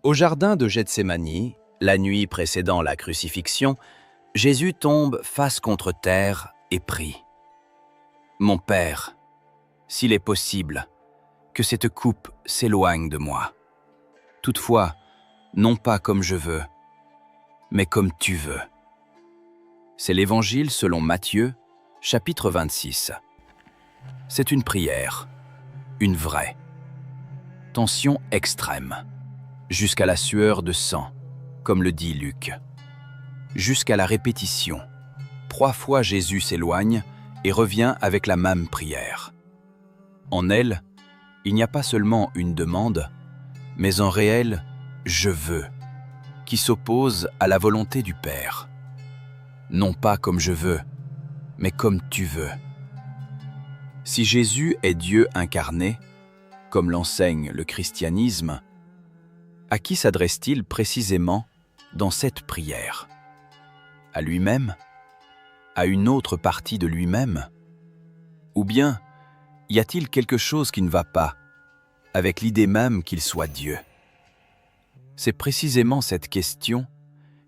Au jardin de Gethsémani, la nuit précédant la crucifixion, Jésus tombe face contre terre et prie. « Mon Père, s'il est possible, que cette coupe s'éloigne de moi. Toutefois, non pas comme je veux, mais comme tu veux. » C'est l'Évangile selon Matthieu, chapitre 26. C'est une prière, une vraie. Tension extrême, jusqu'à la sueur de sang, comme le dit Luc. Jusqu'à la répétition. 3 fois Jésus s'éloigne et revient avec la même prière. En elle, il n'y a pas seulement une demande, mais un réel « je veux » qui s'oppose à la volonté du Père. Non pas comme je veux, mais comme tu veux. Si Jésus est Dieu incarné, comme l'enseigne le christianisme, à qui s'adresse-t-il précisément dans cette prière? À lui-même? À une autre partie de lui-même? Ou bien, y a-t-il quelque chose qui ne va pas avec l'idée même qu'il soit Dieu? C'est précisément cette question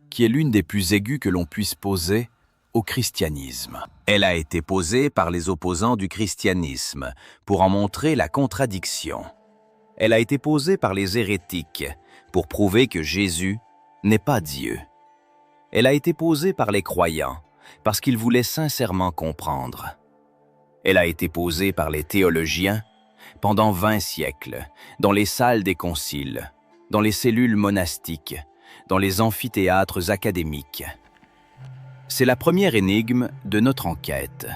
qui est l'une des plus aiguës que l'on puisse poser au christianisme. Elle a été posée par les opposants du christianisme pour en montrer la contradiction. Elle a été posée par les hérétiques pour prouver que Jésus n'est pas Dieu. Elle a été posée par les croyants parce qu'ils voulaient sincèrement comprendre. Elle a été posée par les théologiens pendant 20 siècles, dans les salles des conciles, dans les cellules monastiques, dans les amphithéâtres académiques. C'est la première énigme de notre enquête.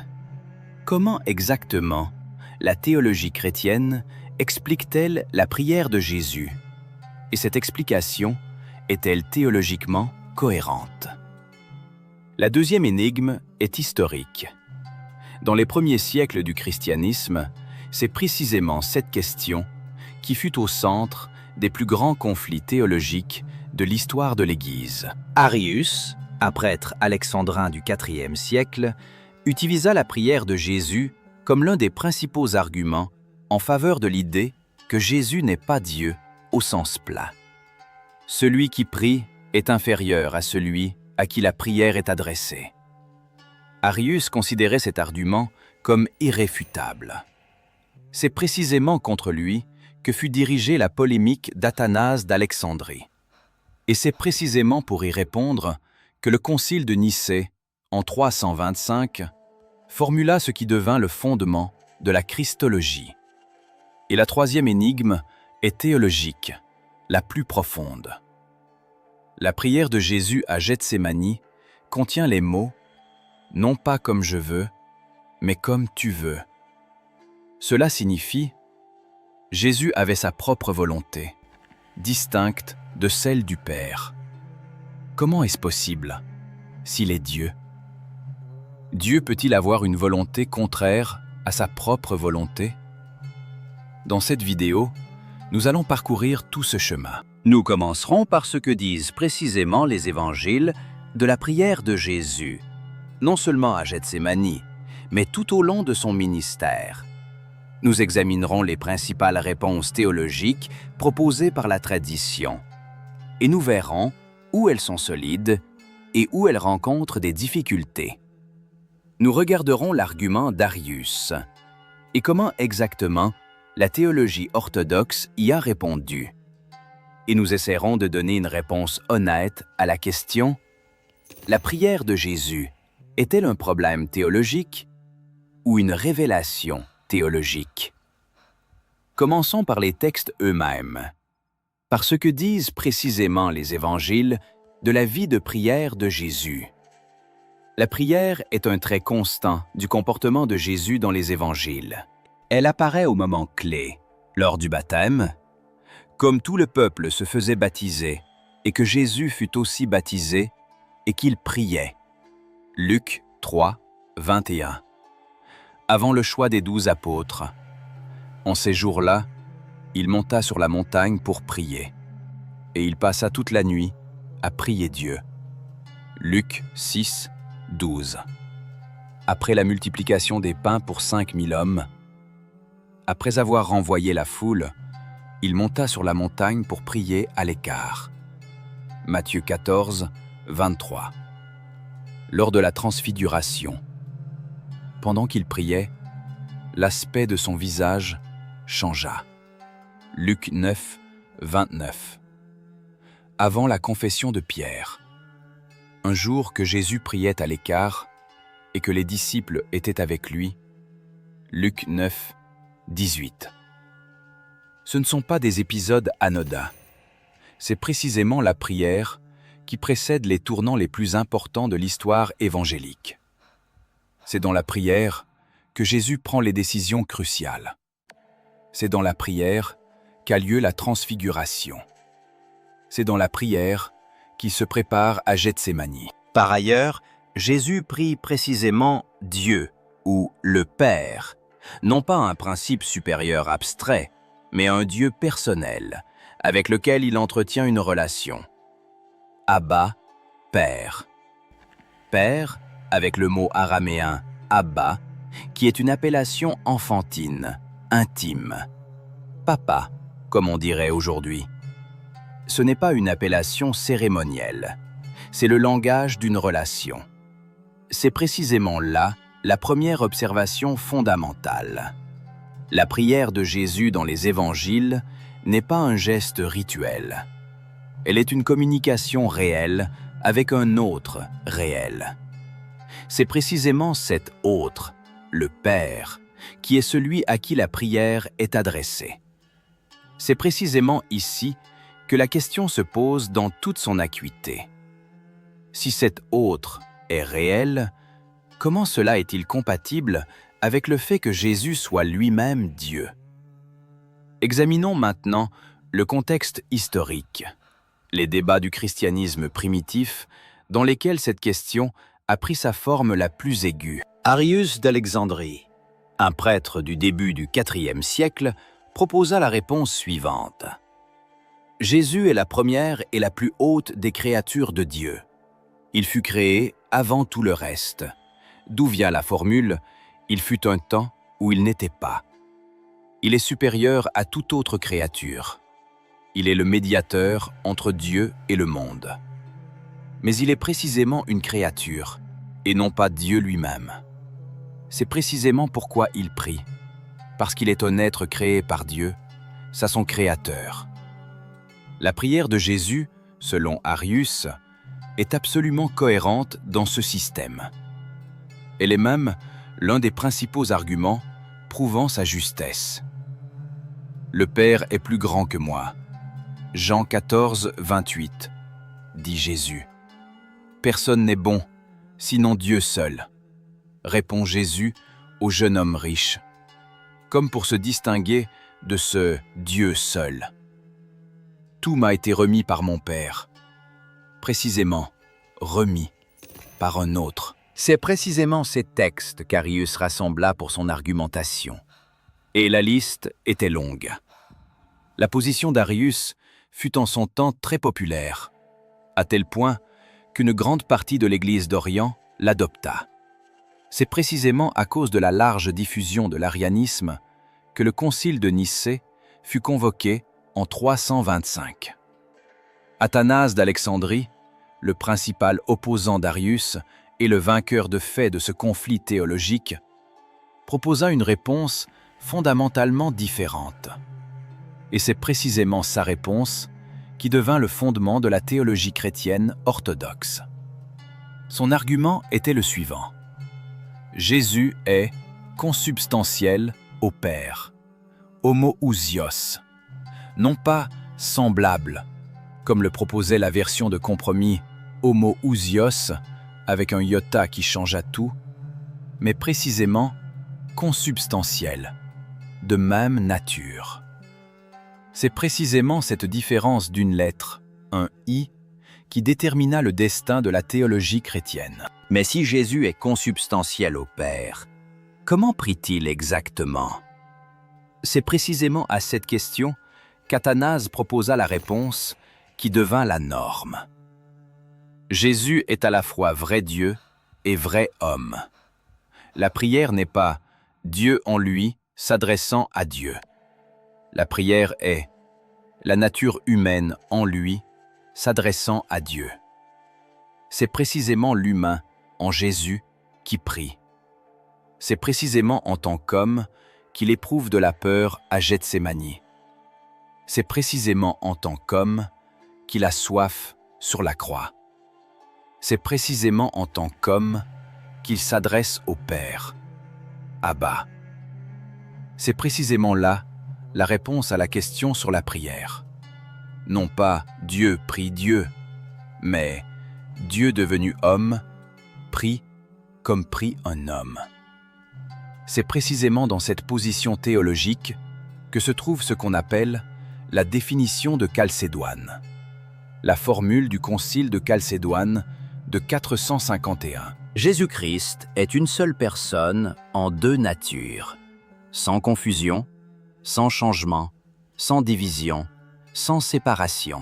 Comment exactement la théologie chrétienne explique-t-elle la prière de Jésus? Et cette explication est-elle théologiquement cohérente? La deuxième énigme est historique. Dans les premiers siècles du christianisme, c'est précisément cette question qui fut au centre des plus grands conflits théologiques de l'histoire de l'Église. Arius, un prêtre alexandrin du IVe siècle, utilisa la prière de Jésus comme l'un des principaux arguments en faveur de l'idée que Jésus n'est pas Dieu au sens plat. Celui qui prie est inférieur à celui à qui la prière est adressée. Arius considérait cet argument comme irréfutable. C'est précisément contre lui que fut dirigée la polémique d'Athanase d'Alexandrie. Et c'est précisément pour y répondre que le concile de Nicée, en 325, formula ce qui devint le fondement de la christologie. Et la troisième énigme est théologique, la plus profonde. La prière de Jésus à Gethsémani contient les mots « non pas comme je veux, mais comme tu veux ». Cela signifie Jésus avait sa propre volonté, distincte de celle du Père. Comment est-ce possible, s'il est Dieu? Dieu peut-il avoir une volonté contraire à sa propre volonté? Dans cette vidéo, nous allons parcourir tout ce chemin. Nous commencerons par ce que disent précisément les évangiles de la prière de Jésus, non seulement à Gethsémani, mais tout au long de son ministère. Nous examinerons les principales réponses théologiques proposées par la tradition, et nous verrons où elles sont solides et où elles rencontrent des difficultés. Nous regarderons l'argument d'Arius et comment exactement la théologie orthodoxe y a répondu. Et nous essaierons de donner une réponse honnête à la question « La prière de Jésus est-elle un problème théologique ou une révélation théologique ?» Commençons par les textes eux-mêmes, par ce que disent précisément les évangiles de la vie de prière de Jésus. La prière est un trait constant du comportement de Jésus dans les évangiles. Elle apparaît au moment clé, lors du baptême, comme tout le peuple se faisait baptiser et que Jésus fut aussi baptisé et qu'il priait. Luc 3, 21. Avant le choix des 12 apôtres, en ces jours-là, il monta sur la montagne pour prier, et il passa toute la nuit à prier Dieu. Luc 6, 12. Après la multiplication des pains pour 5000 hommes, après avoir renvoyé la foule, il monta sur la montagne pour prier à l'écart. Matthieu 14, 23. Lors de la transfiguration, pendant qu'il priait, l'aspect de son visage changea. Luc 9, 29. Avant la confession de Pierre, un jour que Jésus priait à l'écart et que les disciples étaient avec lui, Luc 9, 18. Ce ne sont pas des épisodes anodins. C'est précisément la prière qui précède les tournants les plus importants de l'histoire évangélique. C'est dans la prière que Jésus prend les décisions cruciales. C'est dans la prière qu'a lieu la transfiguration. C'est dans la prière qu'il se prépare à Gethsémani. Par ailleurs, Jésus prie précisément Dieu ou le Père, non pas un principe supérieur abstrait, mais un Dieu personnel, avec lequel il entretient une relation. Abba, Père. Père, avec le mot araméen Abba, qui est une appellation enfantine, intime. Papa, comme on dirait aujourd'hui. Ce n'est pas une appellation cérémonielle, c'est le langage d'une relation. C'est précisément là la première observation fondamentale. La prière de Jésus dans les évangiles n'est pas un geste rituel. Elle est une communication réelle avec un autre réel. C'est précisément cet autre, le Père, qui est celui à qui la prière est adressée. C'est précisément ici que la question se pose dans toute son acuité. Si cet autre est réel, comment cela est-il compatible avec le fait que Jésus soit lui-même Dieu? Examinons maintenant le contexte historique, les débats du christianisme primitif dans lesquels cette question a pris sa forme la plus aiguë. Arius d'Alexandrie, un prêtre du début du IVe siècle, proposa la réponse suivante. Jésus est la première et la plus haute des créatures de Dieu. Il fut créé avant tout le reste, d'où vient la formule « Il fut un temps où il n'était pas ». Il est supérieur à toute autre créature. Il est le médiateur entre Dieu et le monde. Mais il est précisément une créature, et non pas Dieu lui-même. C'est précisément pourquoi il prie, parce qu'il est un être créé par Dieu, c'est son créateur. La prière de Jésus, selon Arius, est absolument cohérente dans ce système. Elle est même l'un des principaux arguments prouvant sa justesse. Le Père est plus grand que moi. Jean 14, 28, dit Jésus. Personne n'est bon, sinon Dieu seul, répond Jésus au jeune homme riche, comme pour se distinguer de ce Dieu seul. Tout m'a été remis par mon Père, précisément remis par un autre. C'est précisément ces textes qu'Arius rassembla pour son argumentation. Et la liste était longue. La position d'Arius fut en son temps très populaire, à tel point qu'une grande partie de l'Église d'Orient l'adopta. C'est précisément à cause de la large diffusion de l'arianisme que le concile de Nicée fut convoqué en 325. Athanase d'Alexandrie, le principal opposant d'Arius et le vainqueur de fait de ce conflit théologique, proposa une réponse fondamentalement différente. Et c'est précisément sa réponse qui devint le fondement de la théologie chrétienne orthodoxe. Son argument était le suivant. Jésus est consubstantiel au Père, homoousios, non pas semblable, comme le proposait la version de compromis homoousios avec un iota qui changea tout, mais précisément consubstantiel, de même nature. C'est précisément cette différence d'une lettre, un i, qui détermina le destin de la théologie chrétienne. Mais si Jésus est consubstantiel au Père, comment prie-t-il exactement? C'est précisément à cette question qu'Athanase proposa la réponse qui devint la norme. Jésus est à la fois vrai Dieu et vrai homme. La prière n'est pas Dieu en lui s'adressant à Dieu. La prière est la nature humaine en lui, s'adressant à Dieu. C'est précisément l'humain, en Jésus, qui prie. C'est précisément en tant qu'homme qu'il éprouve de la peur à Gethsémani. C'est précisément en tant qu'homme qu'il a soif sur la croix. C'est précisément en tant qu'homme qu'il s'adresse au Père. Abba. C'est précisément là la réponse à la question sur la prière. Non pas Dieu prie Dieu, mais Dieu devenu homme prie comme prie un homme. C'est précisément dans cette position théologique que se trouve ce qu'on appelle la définition de Chalcédoine, la formule du concile de Chalcédoine de 451. Jésus-Christ est une seule personne en deux natures, sans confusion, sans changement, sans division, sans séparation.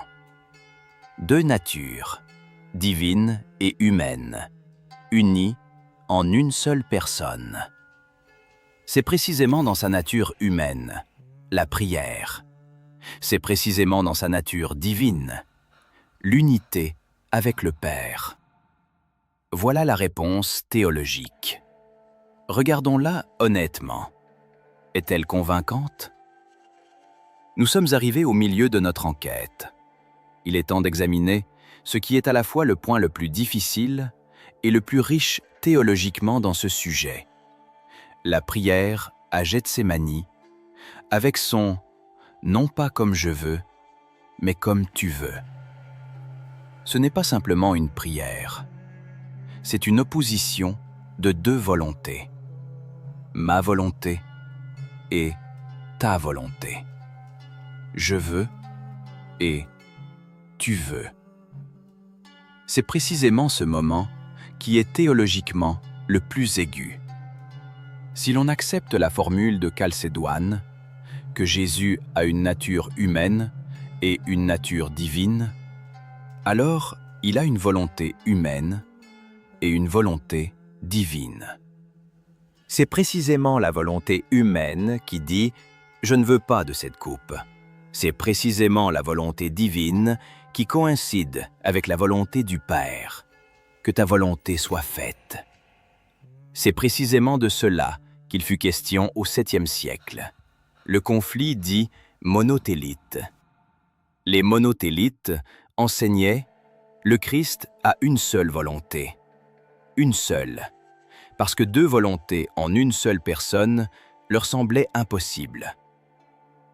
Deux natures, divine et humaine, unies en une seule personne. C'est précisément dans sa nature humaine, la prière. C'est précisément dans sa nature divine, l'unité avec le Père. Voilà la réponse théologique. Regardons-la honnêtement. Est-elle convaincante? Nous sommes arrivés au milieu de notre enquête. Il est temps d'examiner ce qui est à la fois le point le plus difficile et le plus riche théologiquement dans ce sujet. La prière à Gethsémani, avec son « non pas comme je veux, mais comme tu veux ». Ce n'est pas simplement une prière. C'est une opposition de deux volontés. Ma volonté et ta volonté. Je veux et tu veux. C'est précisément ce moment qui est théologiquement le plus aigu. Si l'on accepte la formule de Chalcédoine, que Jésus a une nature humaine et une nature divine, alors il a une volonté humaine et une volonté divine. C'est précisément la volonté humaine qui dit « je ne veux pas de cette coupe ». C'est précisément la volonté divine qui coïncide avec la volonté du Père, que ta volonté soit faite. C'est précisément de cela qu'il fut question au 7e siècle. Le conflit dit monothélites. Les monothélites enseignaient le Christ a une seule volonté. Une seule. Parce que deux volontés en une seule personne leur semblaient impossibles.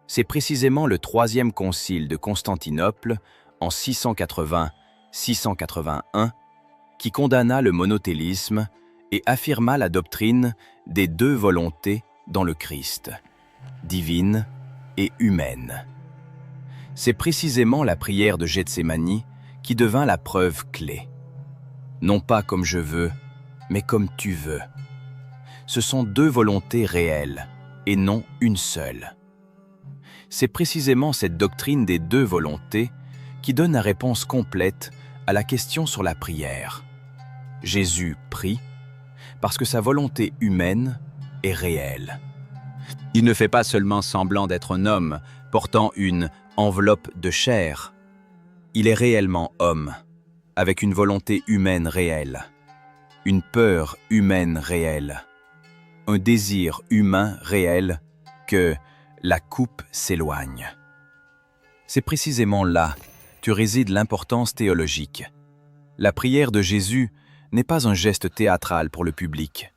C'est précisément le 3e concile de Constantinople, en 680-681, qui condamna le monothélisme et affirma la doctrine des deux volontés dans le Christ, divine et humaine. C'est précisément la prière de Gethsémani qui devint la preuve clé. Non pas comme je veux, mais comme tu veux. Ce sont deux volontés réelles et non une seule. C'est précisément cette doctrine des deux volontés qui donne la réponse complète à la question sur la prière. Jésus prie parce que sa volonté humaine est réelle. Il ne fait pas seulement semblant d'être un homme portant une enveloppe de chair. Il est réellement homme, avec une volonté humaine réelle, une peur humaine réelle, un désir humain réel que la coupe s'éloigne. C'est précisément là que réside l'importance théologique. La prière de Jésus n'est pas un geste théâtral pour le public.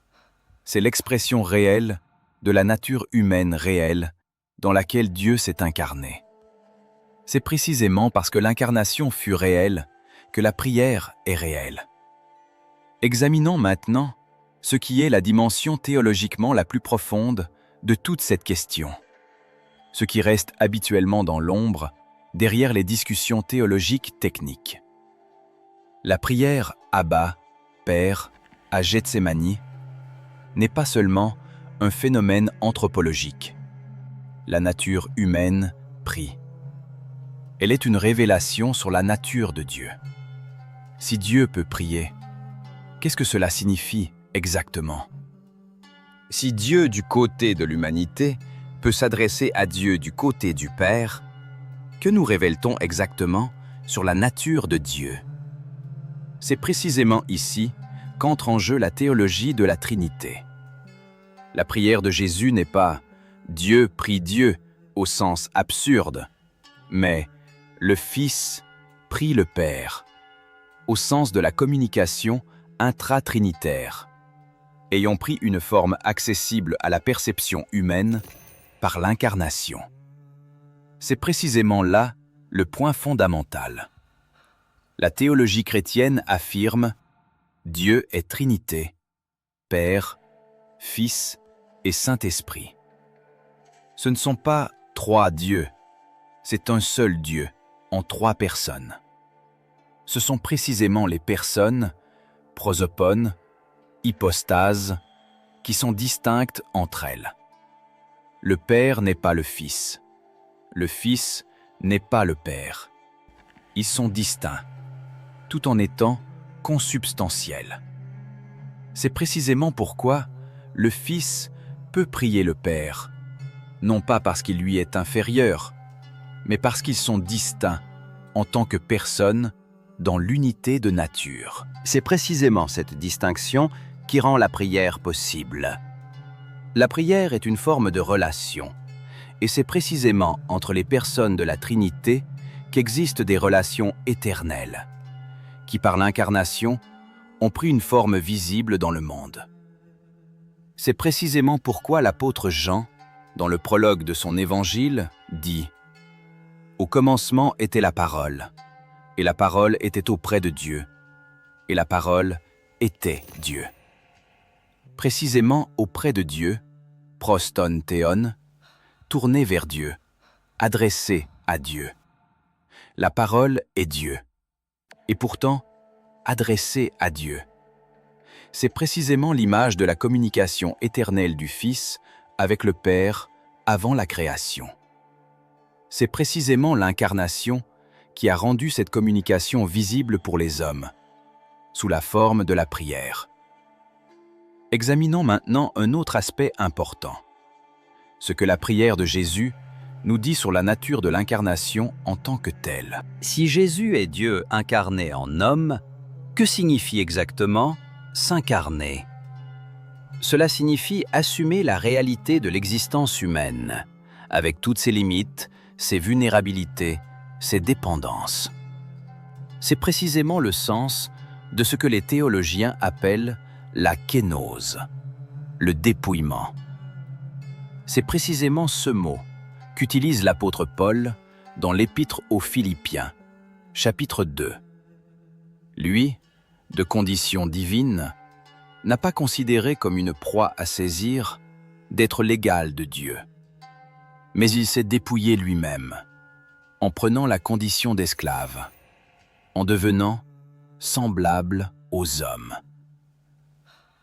C'est l'expression réelle de la nature humaine réelle dans laquelle Dieu s'est incarné. C'est précisément parce que l'incarnation fut réelle que la prière est réelle. Examinons maintenant ce qui est la dimension théologiquement la plus profonde de toute cette question. Ce qui reste habituellement dans l'ombre, derrière les discussions théologiques techniques. La prière Abba, Père, à Gethsémani, n'est pas seulement un phénomène anthropologique. La nature humaine prie. Elle est une révélation sur la nature de Dieu. Si Dieu peut prier, qu'est-ce que cela signifie exactement? Si Dieu du côté de l'humanité peut s'adresser à Dieu du côté du Père, Que nous révèle-t-on exactement sur la nature de Dieu? C'est précisément ici qu'entre en jeu la théologie de la Trinité. La prière de Jésus n'est pas « Dieu prie Dieu » au sens absurde, mais « le Fils prie le Père » au sens de la communication intratrinitaire, ayant pris une forme accessible à la perception humaine par l'incarnation. C'est précisément là le point fondamental. La théologie chrétienne affirme « Dieu est Trinité, Père, Fils et Saint-Esprit ». Ce ne sont pas trois dieux, c'est un seul Dieu en trois personnes. Ce sont précisément les personnes, prosopone, hypostase, qui sont distinctes entre elles. Le Père n'est pas le Fils. Le Fils n'est pas le Père. Ils sont distincts, tout en étant consubstantiels. C'est précisément pourquoi le Fils peut prier le Père, non pas parce qu'il lui est inférieur, mais parce qu'ils sont distincts en tant que personnes dans l'unité de nature. C'est précisément cette distinction qui rend la prière possible. La prière est une forme de relation, et c'est précisément entre les personnes de la Trinité qu'existent des relations éternelles, qui par l'incarnation ont pris une forme visible dans le monde. C'est précisément pourquoi l'apôtre Jean, dans le prologue de son évangile, dit « Au commencement était la parole, et la parole était auprès de Dieu, et la parole était Dieu. » Précisément auprès de Dieu, proston théon, tourné vers Dieu, adressé à Dieu. La parole est Dieu, et pourtant adressée à Dieu. C'est précisément l'image de la communication éternelle du Fils avec le Père avant la création. C'est précisément l'incarnation qui a rendu cette communication visible pour les hommes, sous la forme de la prière. Examinons maintenant un autre aspect important. Ce que la prière de Jésus nous dit sur la nature de l'incarnation en tant que telle. Si Jésus est Dieu incarné en homme, que signifie exactement s'incarner? Cela signifie assumer la réalité de l'existence humaine, avec toutes ses limites, ses vulnérabilités, ses dépendances. C'est précisément le sens de ce que les théologiens appellent la kénose, le dépouillement. C'est précisément ce mot qu'utilise l'apôtre Paul dans l'Épître aux Philippiens, chapitre 2. Lui, de condition divine, n'a pas considéré comme une proie à saisir d'être l'égal de Dieu. Mais il s'est dépouillé lui-même, en prenant la condition d'esclave, en devenant semblable aux hommes.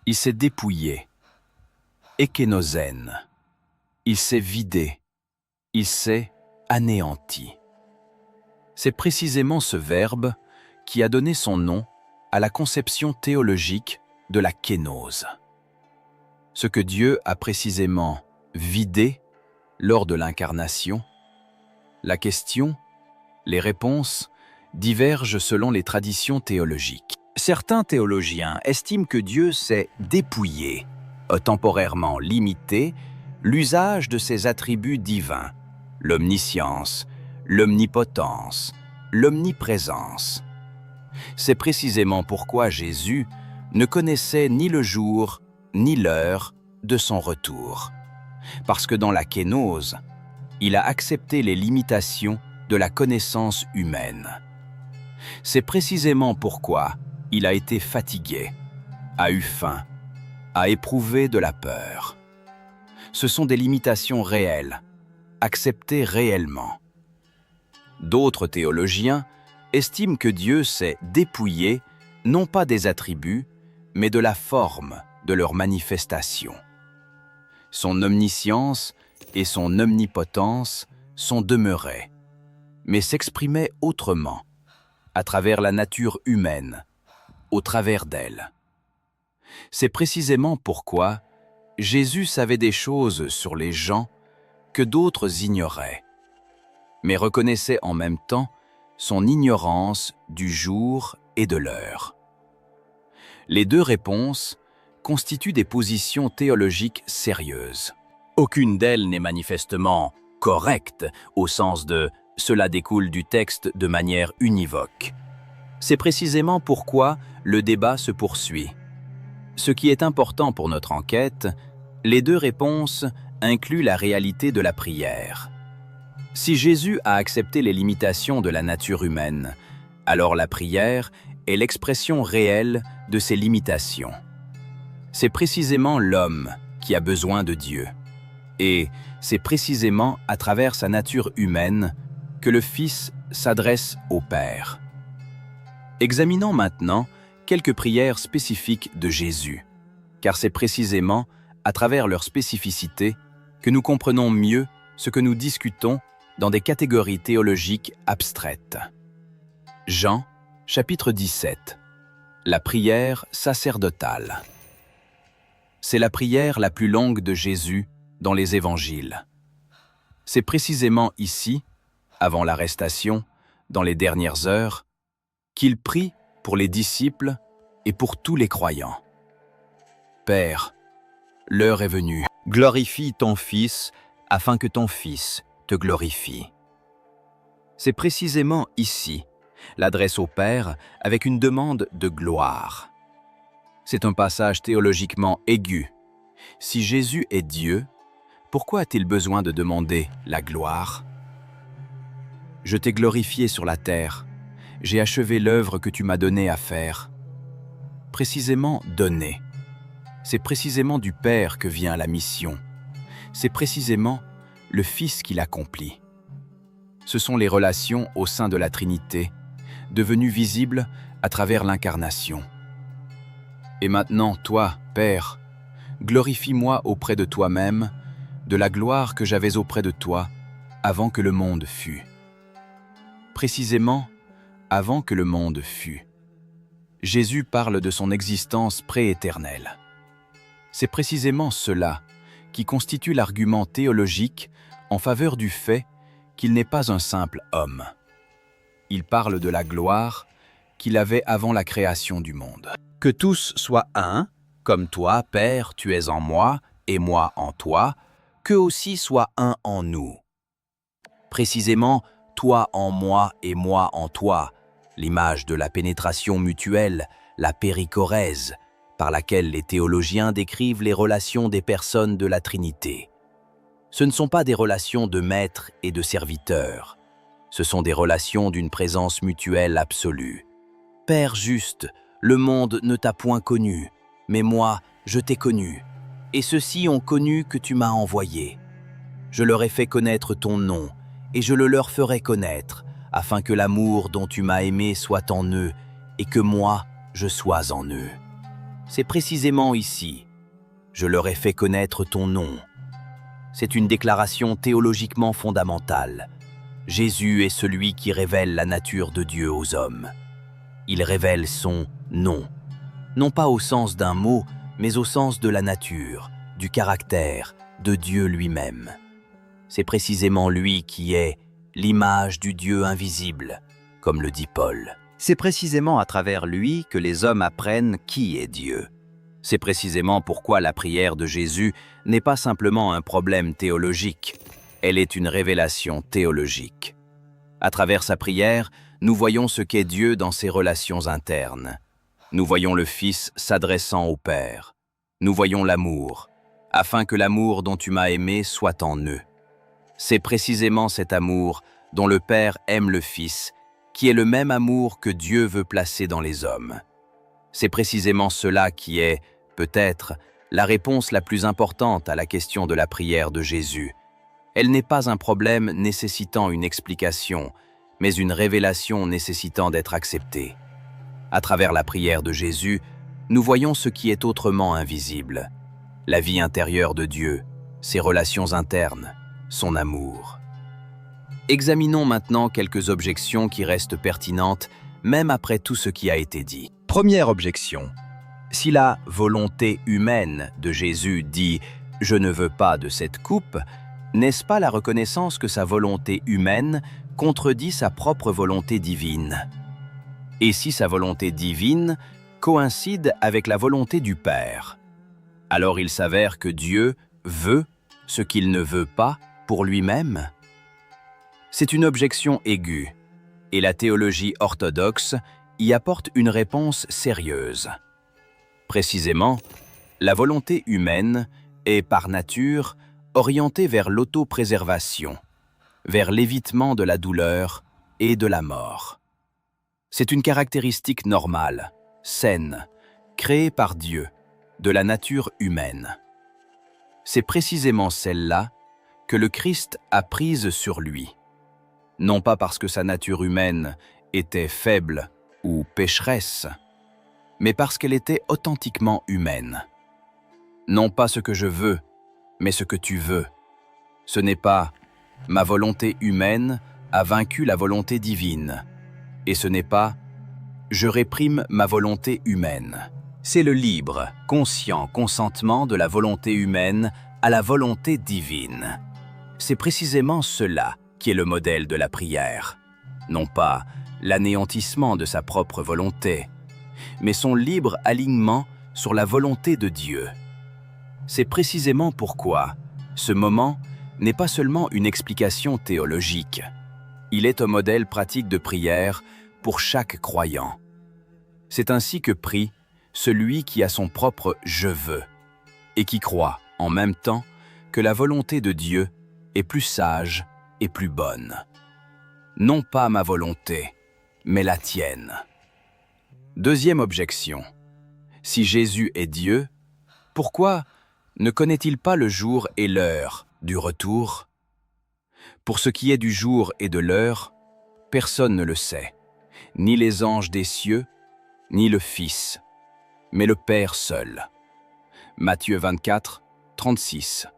Il s'est dépouillé, ékénosène, il s'est vidé, il s'est anéanti. C'est précisément ce verbe qui a donné son nom à la conception théologique de la kénose. Ce que Dieu a précisément vidé lors de l'incarnation, la question, les réponses divergent selon les traditions théologiques. Certains théologiens estiment que Dieu s'est dépouillé, a temporairement limité l'usage de ses attributs divins, l'omniscience, l'omnipotence, l'omniprésence. C'est précisément pourquoi Jésus ne connaissait ni le jour ni l'heure de son retour. Parce que dans la kénose, il a accepté les limitations de la connaissance humaine. C'est précisément pourquoi il a été fatigué, a eu faim, a éprouvé de la peur. Ce sont des limitations réelles, acceptées réellement. D'autres théologiens estiment que Dieu s'est dépouillé non pas des attributs, mais de la forme de leur manifestation. Son omniscience et son omnipotence sont demeurées, mais s'exprimaient autrement, à travers la nature humaine, au travers d'elle. C'est précisément pourquoi Jésus savait des choses sur les gens que d'autres ignoraient. mais reconnaissait en même temps son ignorance du jour et de l'heure. Les deux réponses constituent des positions théologiques sérieuses. Aucune d'elles n'est manifestement correcte au sens de « cela découle du texte de manière univoque ». C'est précisément pourquoi le débat se poursuit. Ce qui est important pour notre enquête, les deux réponses incluent la réalité de la prière. Si Jésus a accepté les limitations de la nature humaine, alors la prière est l'expression réelle de ces limitations. C'est précisément l'homme qui a besoin de Dieu. Et c'est précisément à travers sa nature humaine que le Fils s'adresse au Père. Examinons maintenant quelques prières spécifiques de Jésus, car c'est précisément à travers leur spécificité que nous comprenons mieux ce que nous discutons dans des catégories théologiques abstraites. Jean, chapitre 17. La prière sacerdotale. C'est la prière la plus longue de Jésus dans les évangiles. C'est précisément ici, avant l'arrestation, dans les dernières heures, qu'il prie pour les disciples et pour tous les croyants. Père, l'heure est venue. Glorifie ton Fils, afin que ton Fils te glorifie. C'est précisément ici l'adresse au Père avec une demande de gloire. C'est un passage théologiquement aigu. Si Jésus est Dieu, pourquoi a-t-il besoin de demander la gloire? Je t'ai glorifié sur la terre. J'ai achevé l'œuvre que tu m'as donnée à faire. Précisément donner. C'est précisément du Père que vient la mission. C'est précisément le Fils qui l'accomplit. Ce sont les relations au sein de la Trinité, devenues visibles à travers l'incarnation. Et maintenant, toi, Père, glorifie-moi auprès de toi-même, de la gloire que j'avais auprès de toi, avant que le monde fût. Précisément, avant que le monde fût. Jésus parle de son existence prééternelle. C'est précisément cela qui constitue l'argument théologique en faveur du fait qu'il n'est pas un simple homme. Il parle de la gloire qu'il avait avant la création du monde. Que tous soient un, comme toi, Père, tu es en moi, et moi en toi, qu'eux aussi soient un en nous. Précisément, toi en moi et moi en toi, l'image de la pénétration mutuelle, la périchorèse, par laquelle les théologiens décrivent les relations des personnes de la Trinité. Ce ne sont pas des relations de maître et de serviteur, ce sont des relations d'une présence mutuelle absolue. Père juste, le monde ne t'a point connu, mais moi, je t'ai connu, et ceux-ci ont connu que tu m'as envoyé. Je leur ai fait connaître ton nom, et je le leur ferai connaître, afin que l'amour dont tu m'as aimé soit en eux, et que moi, je sois en eux. C'est précisément ici. Je leur ai fait connaître ton nom. C'est une déclaration théologiquement fondamentale. Jésus est celui qui révèle la nature de Dieu aux hommes. Il révèle son nom, non pas au sens d'un mot, mais au sens de la nature, du caractère, de Dieu lui-même. C'est précisément lui qui est l'image du Dieu invisible, comme le dit Paul. C'est précisément à travers lui que les hommes apprennent qui est Dieu. C'est précisément pourquoi la prière de Jésus n'est pas simplement un problème théologique, elle est une révélation théologique. À travers sa prière, nous voyons ce qu'est Dieu dans ses relations internes. Nous voyons le Fils s'adressant au Père. Nous voyons l'amour, afin que l'amour dont tu m'as aimé soit en eux. C'est précisément cet amour dont le Père aime le Fils, qui est le même amour que Dieu veut placer dans les hommes. C'est précisément cela qui est, peut-être, la réponse la plus importante à la question de la prière de Jésus. Elle n'est pas un problème nécessitant une explication, mais une révélation nécessitant d'être acceptée. À travers la prière de Jésus, nous voyons ce qui est autrement invisible. La vie intérieure de Dieu, ses relations internes, son amour. Examinons maintenant quelques objections qui restent pertinentes, même après tout ce qui a été dit. Première objection. Si la volonté humaine de Jésus dit « Je ne veux pas de cette coupe », N'est-ce pas la reconnaissance que sa volonté humaine contredit sa propre volonté divine? Et si sa volonté divine coïncide avec la volonté du Père, alors il s'avère que Dieu veut ce qu'il ne veut pas pour lui-même? C'est une objection aiguë, et la théologie orthodoxe y apporte une réponse sérieuse. Précisément, la volonté humaine est par nature orientée vers l'autopréservation, vers l'évitement de la douleur et de la mort. C'est une caractéristique normale, saine, créée par Dieu, de la nature humaine. C'est précisément celle-là que le Christ a prise sur lui, non pas parce que sa nature humaine était faible ou pécheresse, mais parce qu'elle était authentiquement humaine. Non pas ce que je veux, mais ce que tu veux. Ce n'est pas « ma volonté humaine a vaincu la volonté divine » et ce n'est pas « je réprime ma volonté humaine ». C'est le libre, conscient consentement de la volonté humaine à la volonté divine. C'est précisément cela qui est le modèle de la prière. Non pas l'anéantissement de sa propre volonté, mais son libre alignement sur la volonté de Dieu. C'est précisément pourquoi ce moment n'est pas seulement une explication théologique. Il est un modèle pratique de prière pour chaque croyant. C'est ainsi que prie celui qui a son propre « je veux » et qui croit en même temps que la volonté de Dieu est plus sage et plus bonne. Non pas ma volonté, mais la tienne. Deuxième objection. Si Jésus est Dieu, pourquoi ne connaît-il pas le jour et l'heure du retour? Pour ce qui est du jour et de l'heure, personne ne le sait, ni les anges des cieux, ni le Fils, mais le Père seul. Matthieu 24, 36.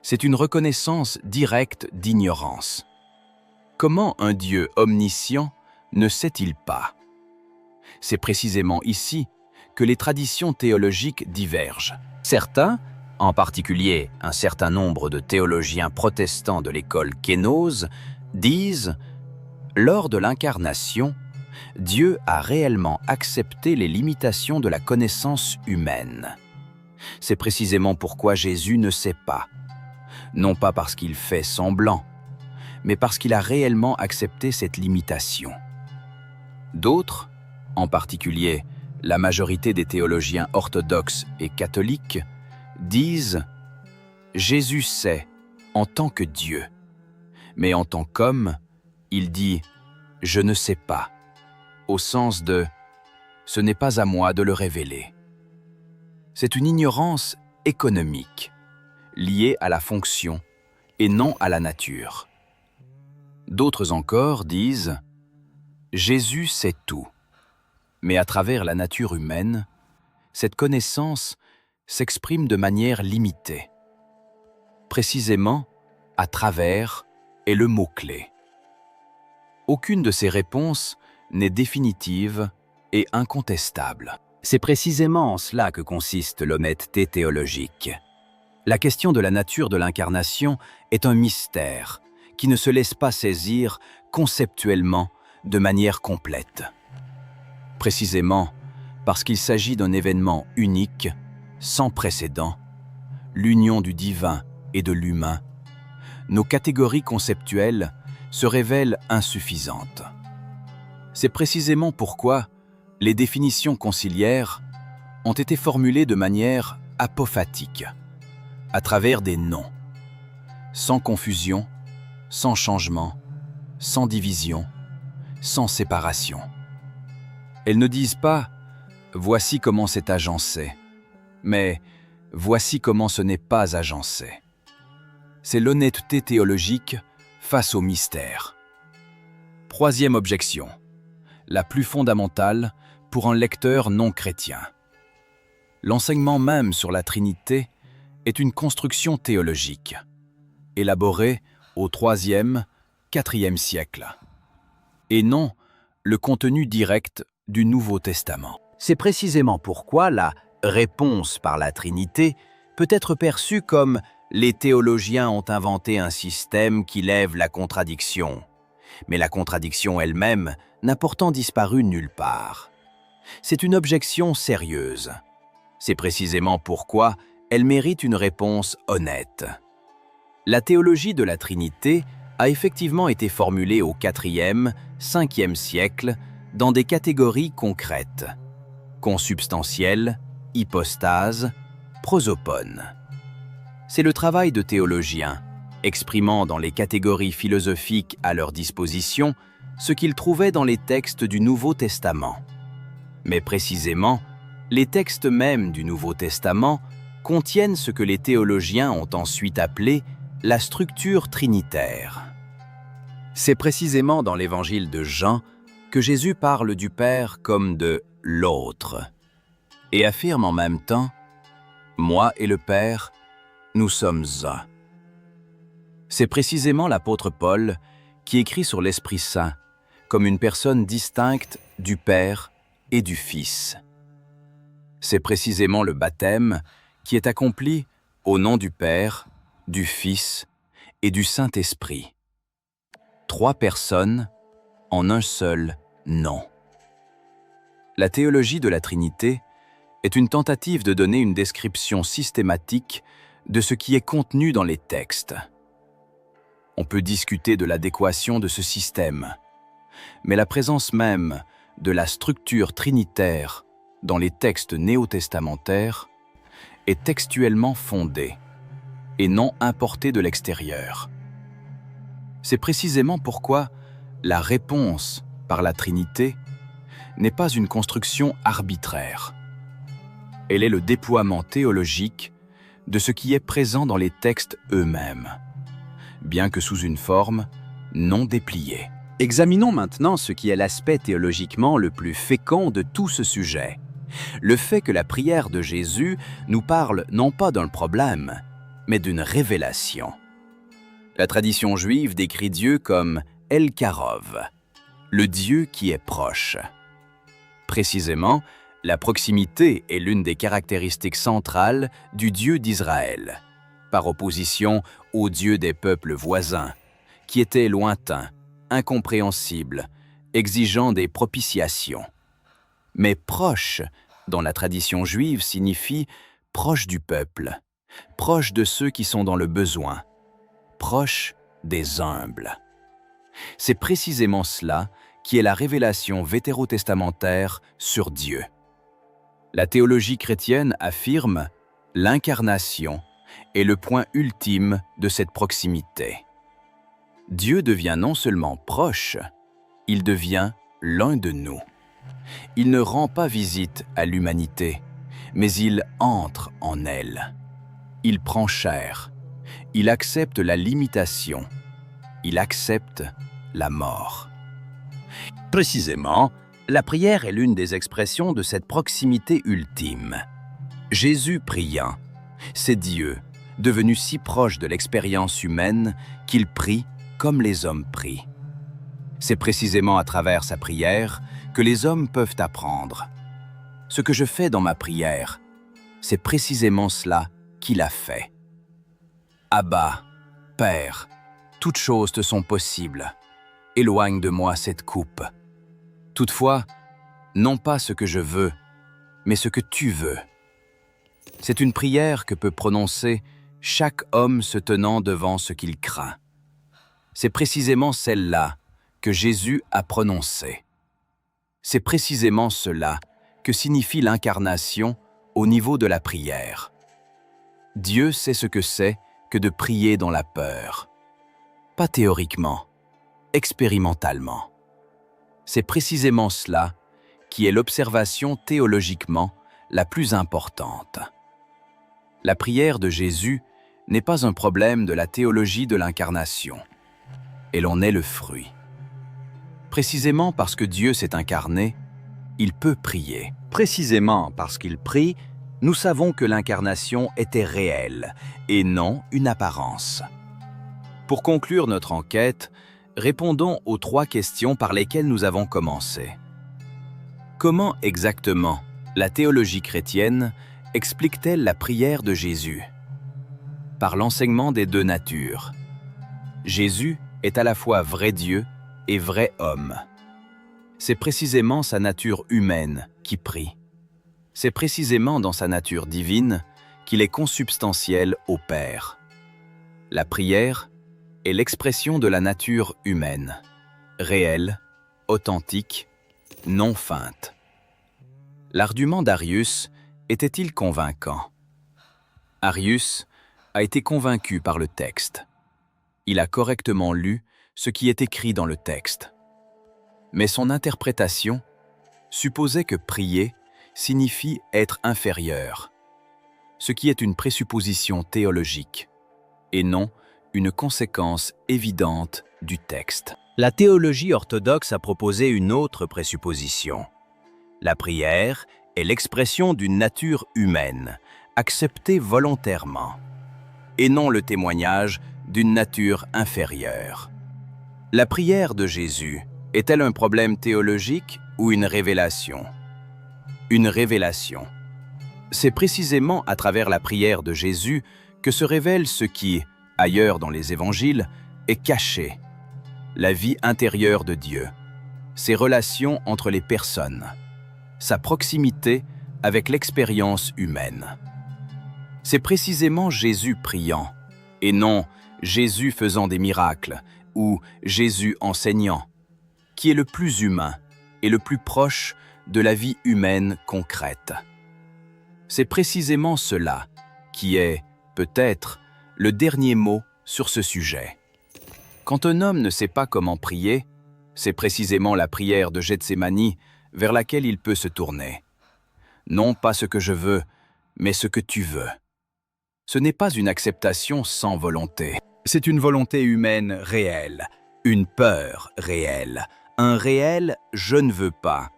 C'est une reconnaissance directe d'ignorance. Comment un Dieu omniscient ne sait-il pas? C'est précisément ici que les traditions théologiques divergent. Certains, en particulier un certain nombre de théologiens protestants de l'école kénose, disent « Lors de l'incarnation, Dieu a réellement accepté les limitations de la connaissance humaine. C'est précisément pourquoi Jésus ne sait pas, non pas parce qu'il fait semblant, mais parce qu'il a réellement accepté cette limitation. » D'autres, en particulier la majorité des théologiens orthodoxes et catholiques, disent « Jésus sait en tant que Dieu, mais en tant qu'homme, il dit « Je ne sais pas », au sens de « Ce n'est pas à moi de le révéler ». C'est une ignorance économique, liée à la fonction et non à la nature. D'autres encore disent « Jésus sait tout ». Mais à travers la nature humaine, cette connaissance s'exprime de manière limitée. Précisément, à travers est le mot-clé. Aucune de ces réponses n'est définitive et incontestable. C'est précisément en cela que consiste l'honnêteté théologique. La question de la nature de l'incarnation est un mystère qui ne se laisse pas saisir conceptuellement de manière complète. Précisément parce qu'il s'agit d'un événement unique, sans précédent, l'union du divin et de l'humain, nos catégories conceptuelles se révèlent insuffisantes. C'est précisément pourquoi les définitions conciliaires ont été formulées de manière apophatique, à travers des noms, sans confusion, sans changement, sans division, sans séparation. Elles ne disent pas « voici comment c'est agencé », mais « voici comment ce n'est pas agencé ». C'est l'honnêteté théologique face au mystère. Troisième objection, la plus fondamentale pour un lecteur non chrétien. L'enseignement même sur la Trinité est une construction théologique, élaborée au IIIe, IVe siècle, et non le contenu direct du Nouveau Testament. C'est précisément pourquoi la réponse par la Trinité peut être perçue comme Les théologiens ont inventé un système qui lève la contradiction. Mais la contradiction elle-même n'a pourtant disparu nulle part. C'est une objection sérieuse. C'est précisément pourquoi elle mérite une réponse honnête. La théologie de la Trinité a effectivement été formulée au IVe, Ve siècle dans des catégories concrètes: consubstantiel, hypostase, prosopone. C'est le travail de théologiens, exprimant dans les catégories philosophiques à leur disposition ce qu'ils trouvaient dans les textes du Nouveau Testament. Mais précisément, les textes mêmes du Nouveau Testament contiennent ce que les théologiens ont ensuite appelé la structure trinitaire. C'est précisément dans l'évangile de Jean que Jésus parle du Père comme de « l'autre » et affirme en même temps « Moi et le Père, nous sommes un ». C'est précisément l'apôtre Paul qui écrit sur l'Esprit Saint comme une personne distincte du Père et du Fils. C'est précisément le baptême qui est accompli au nom du Père, du Fils et du Saint-Esprit. 3 personnes en un seul nom. La théologie de la Trinité est une tentative de donner une description systématique de ce qui est contenu dans les textes. On peut discuter de l'adéquation de ce système, mais la présence même de la structure trinitaire dans les textes néo-testamentaires est textuellement fondée et non importée de l'extérieur. C'est précisément pourquoi la réponse par la Trinité n'est pas une construction arbitraire. Elle est le déploiement théologique de ce qui est présent dans les textes eux-mêmes, bien que sous une forme non dépliée. Examinons maintenant ce qui est l'aspect théologiquement le plus fécond de tout ce sujet. Le fait que la prière de Jésus nous parle non pas d'un problème, mais d'une révélation. La tradition juive décrit Dieu comme El Karov, le Dieu qui est proche. Précisément, la proximité est l'une des caractéristiques centrales du Dieu d'Israël, par opposition au Dieu des peuples voisins, qui était lointain, incompréhensible, exigeant des propitiations. Mais proche, dans la tradition juive, signifie proche du peuple, proche de ceux qui sont dans le besoin, proche des humbles. C'est précisément cela qui est la révélation vétérotestamentaire sur Dieu. La théologie chrétienne affirme l'incarnation est le point ultime de cette proximité. Dieu devient non seulement proche, il devient l'un de nous. Il ne rend pas visite à l'humanité, mais il entre en elle. Il prend chair, il accepte la limitation, il accepte la mort. Précisément, la prière est l'une des expressions de cette proximité ultime. Jésus priant, c'est Dieu, devenu si proche de l'expérience humaine qu'il prie comme les hommes prient. C'est précisément à travers sa prière que les hommes peuvent apprendre. Ce que je fais dans ma prière, c'est précisément cela qu'il a fait. Abba, Père, toutes choses te sont possibles. Éloigne de moi cette coupe. Toutefois, non pas ce que je veux, mais ce que tu veux. C'est une prière que peut prononcer chaque homme se tenant devant ce qu'il craint. C'est précisément celle-là que Jésus a prononcée. C'est précisément cela que signifie l'incarnation au niveau de la prière. Dieu sait ce que c'est que de prier dans la peur. Pas théoriquement, expérimentalement. C'est précisément cela qui est l'observation théologiquement la plus importante. La prière de Jésus n'est pas un problème de la théologie de l'incarnation. Elle en est le fruit. Précisément parce que Dieu s'est incarné, il peut prier. Précisément parce qu'il prie, nous savons que l'incarnation était réelle et non une apparence. Pour conclure notre enquête, répondons aux 3 questions par lesquelles nous avons commencé. Comment exactement la théologie chrétienne explique-t-elle la prière de Jésus? par l'enseignement des deux natures. Jésus est à la fois vrai Dieu et vrai homme. C'est précisément sa nature humaine qui prie. C'est précisément dans sa nature divine qu'il est consubstantiel au Père. La prière est l'expression de la nature humaine, réelle, authentique, non feinte. L'argument d'Arius était-il convaincant? Arius a été convaincu par le texte. Il a correctement lu ce qui est écrit dans le texte. Mais son interprétation supposait que prier signifie être inférieur, ce qui est une présupposition théologique, et non une conséquence évidente du texte. La théologie orthodoxe a proposé une autre présupposition. La prière est l'expression d'une nature humaine, acceptée volontairement, et non le témoignage d'une nature inférieure. La prière de Jésus est-elle un problème théologique ou une révélation? Une révélation. C'est précisément à travers la prière de Jésus que se révèle ce qui, ailleurs dans les évangiles, est caché. La vie intérieure de Dieu, ses relations entre les personnes, sa proximité avec l'expérience humaine. C'est précisément Jésus priant, et non Jésus faisant des miracles ou Jésus enseignant, qui est le plus humain et le plus proche de la vie humaine concrète. C'est précisément cela qui est, peut-être, le dernier mot sur ce sujet. Quand un homme ne sait pas comment prier, c'est précisément la prière de Gethsémani vers laquelle il peut se tourner. Non pas ce que je veux, mais ce que tu veux. Ce n'est pas une acceptation sans volonté. C'est une volonté humaine réelle, une peur réelle, un réel « je ne veux pas »,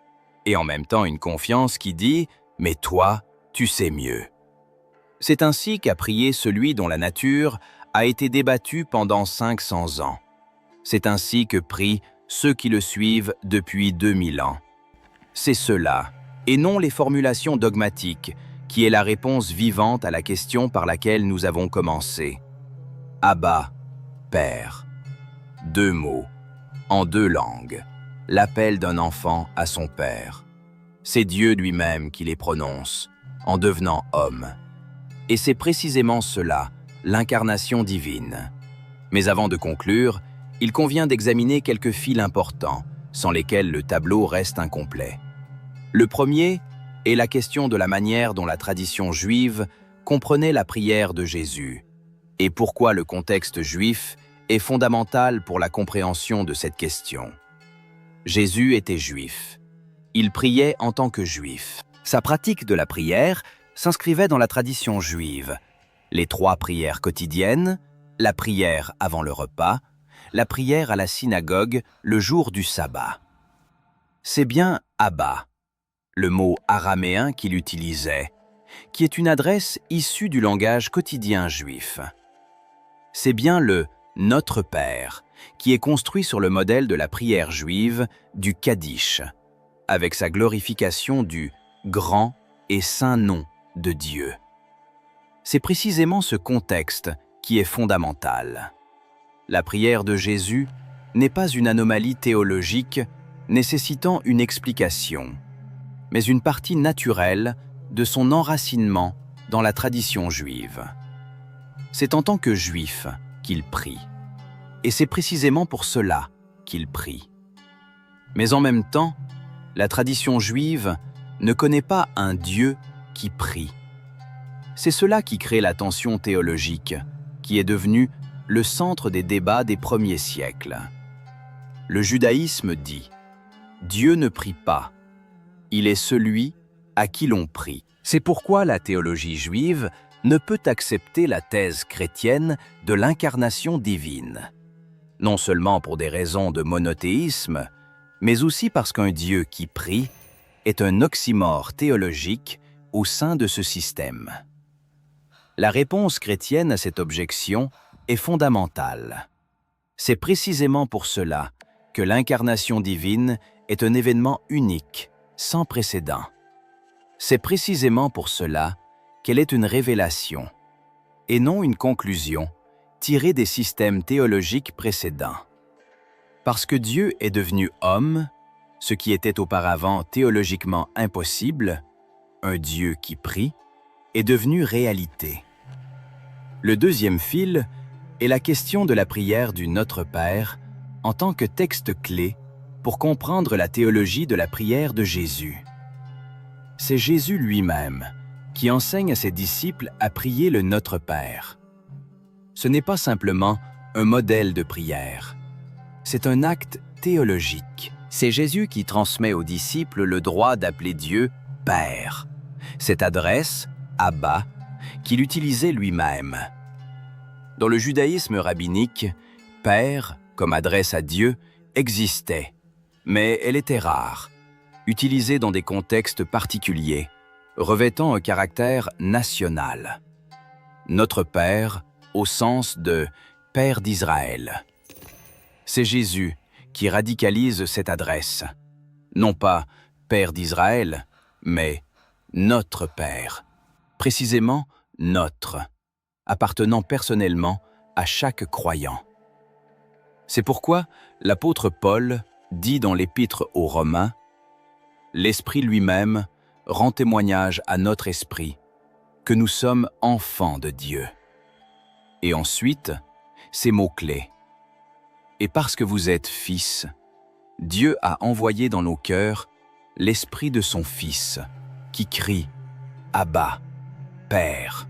et en même temps une confiance qui dit « mais toi, tu sais mieux ». C'est ainsi qu'a prié celui dont la nature a été débattue pendant 500 ans. C'est ainsi que prient ceux qui le suivent depuis 2000 ans. C'est cela, et non les formulations dogmatiques, qui est la réponse vivante à la question par laquelle nous avons commencé. Abba, Père. 2 mots, en 2 langues, l'appel d'un enfant à son Père. C'est Dieu lui-même qui les prononce, en devenant homme. Et c'est précisément cela, l'incarnation divine. Mais avant de conclure, il convient d'examiner quelques fils importants, sans lesquels le tableau reste incomplet. Le premier est la question de la manière dont la tradition juive comprenait la prière de Jésus, et pourquoi le contexte juif est fondamental pour la compréhension de cette question. Jésus était juif. Il priait en tant que juif. Sa pratique de la prière s'inscrivait dans la tradition juive. Les 3 prières quotidiennes, la prière avant le repas, la prière à la synagogue le jour du sabbat. C'est bien Abba, le mot araméen qu'il utilisait, qui est une adresse issue du langage quotidien juif. C'est bien le « Notre Père » qui est construit sur le modèle de la prière juive du Kaddish, avec sa glorification du « grand et saint nom » de Dieu. C'est précisément ce contexte qui est fondamental. La prière de Jésus n'est pas une anomalie théologique nécessitant une explication, mais une partie naturelle de son enracinement dans la tradition juive. C'est en tant que juif qu'il prie, et c'est précisément pour cela qu'il prie. Mais en même temps, la tradition juive ne connaît pas un Dieu qui prie. C'est cela qui crée la tension théologique, qui est devenue le centre des débats des premiers siècles. Le judaïsme dit « Dieu ne prie pas, il est celui à qui l'on prie ». C'est pourquoi la théologie juive ne peut accepter la thèse chrétienne de l'incarnation divine. Non seulement pour des raisons de monothéisme, mais aussi parce qu'un Dieu qui prie est un oxymore théologique au sein de ce système. La réponse chrétienne à cette objection est fondamentale. C'est précisément pour cela que l'incarnation divine est un événement unique, sans précédent. C'est précisément pour cela qu'elle est une révélation. et non une conclusion tirée des systèmes théologiques précédents. Parce que Dieu est devenu homme, ce qui était auparavant théologiquement impossible, un Dieu qui prie, est devenu réalité. Le deuxième fil est la question de la prière du Notre Père en tant que texte clé pour comprendre la théologie de la prière de Jésus. C'est Jésus lui-même qui enseigne à ses disciples à prier le Notre Père. Ce n'est pas simplement un modèle de prière, c'est un acte théologique. C'est Jésus qui transmet aux disciples le droit d'appeler Dieu « Père », cette adresse « Abba » qu'il utilisait lui-même. Dans le judaïsme rabbinique, « Père » comme adresse à Dieu existait, mais elle était rare, utilisée dans des contextes particuliers, revêtant un caractère national. Notre Père au sens de « Père d'Israël ». C'est Jésus qui radicalise cette adresse. Non pas « Père d'Israël », mais « Notre Père », précisément « notre », appartenant personnellement à chaque croyant. C'est pourquoi l'apôtre Paul dit dans l'Épître aux Romains « L'Esprit lui-même rend témoignage à notre esprit que nous sommes enfants de Dieu. » Et ensuite, ces mots-clés. « Et parce que vous êtes fils, Dieu a envoyé dans nos cœurs l'Esprit de son Fils, qui crie « Abba, Père ».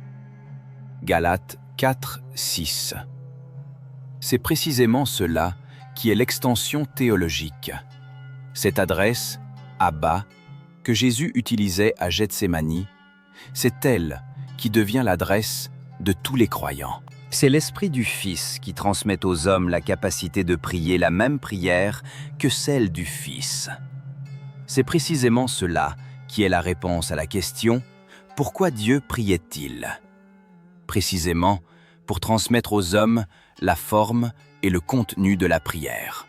Galates 4, 6. C'est précisément cela qui est l'extension théologique. Cette adresse, Abba, que Jésus utilisait à Gethsémani, c'est elle qui devient l'adresse de tous les croyants. C'est l'Esprit du Fils qui transmet aux hommes la capacité de prier la même prière que celle du Fils. C'est précisément cela qui est la réponse à la question « Pourquoi Dieu priait-il » Précisément pour transmettre aux hommes la forme et le contenu de la prière.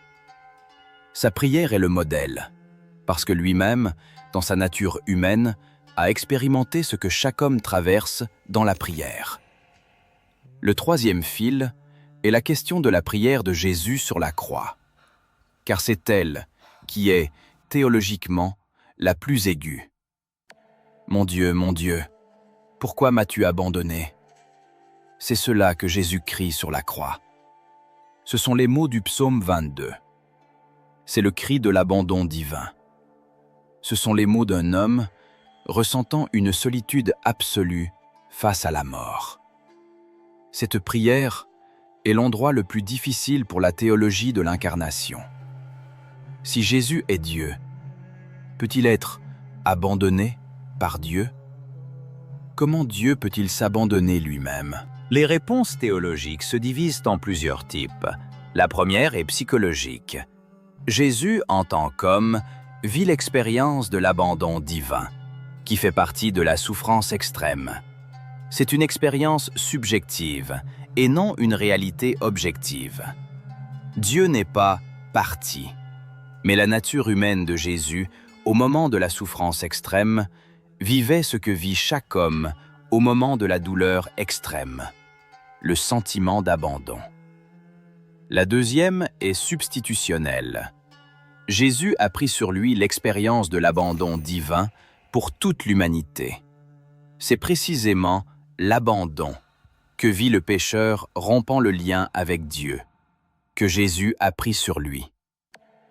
Sa prière est le modèle, parce que lui-même, dans sa nature humaine, a expérimenté ce que chaque homme traverse dans la prière. Le troisième fil est la question de la prière de Jésus sur la croix, car c'est elle qui est, théologiquement, la plus aiguë. « Mon Dieu, pourquoi m'as-tu abandonné ?» C'est cela que Jésus crie sur la croix. Ce sont les mots du psaume 22. C'est le cri de l'abandon divin. Ce sont les mots d'un homme ressentant une solitude absolue face à la mort. Cette prière est l'endroit le plus difficile pour la théologie de l'incarnation. Si Jésus est Dieu, peut-il être abandonné par Dieu? Comment Dieu peut-il s'abandonner lui-même? Les réponses théologiques se divisent en plusieurs types. La première est psychologique. Jésus, en tant qu'homme, vit l'expérience de l'abandon divin, qui fait partie de la souffrance extrême. C'est une expérience subjective et non une réalité objective. Dieu n'est pas parti, mais la nature humaine de Jésus, au moment de la souffrance extrême, vivait ce que vit chaque homme au moment de la douleur extrême, le sentiment d'abandon. La deuxième est substitutionnelle. Jésus a pris sur lui l'expérience de l'abandon divin pour toute l'humanité. C'est précisément l'abandon que vit le pécheur rompant le lien avec Dieu, que Jésus a pris sur lui.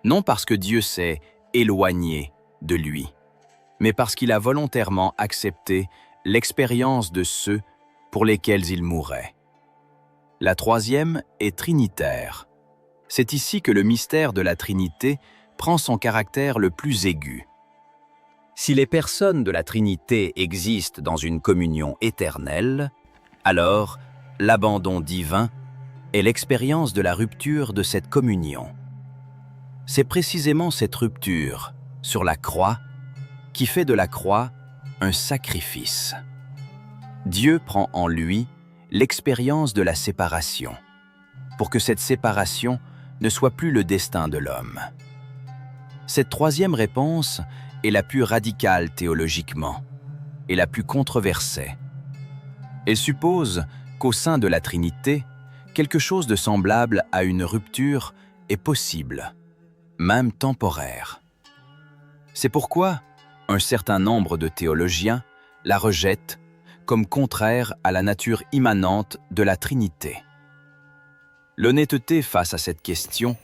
Non parce que Dieu s'est éloigné de lui, mais parce qu'il a volontairement accepté l'expérience de ceux pour lesquels il mourait. La troisième est trinitaire. C'est ici que le mystère de la Trinité prend son caractère le plus aigu. Si les personnes de la Trinité existent dans une communion éternelle, alors l'abandon divin est l'expérience de la rupture de cette communion. C'est précisément cette rupture, sur la croix, qui fait de la croix un sacrifice. Dieu prend en lui l'expérience de la séparation, pour que cette séparation ne soit plus le destin de l'homme. Cette troisième réponse est la plus radicale théologiquement et la plus controversée. Elle suppose qu'au sein de la Trinité, quelque chose de semblable à une rupture est possible, même temporaire. C'est pourquoi un certain nombre de théologiens la rejettent comme contraire à la nature immanente de la Trinité. L'honnêteté face à cette question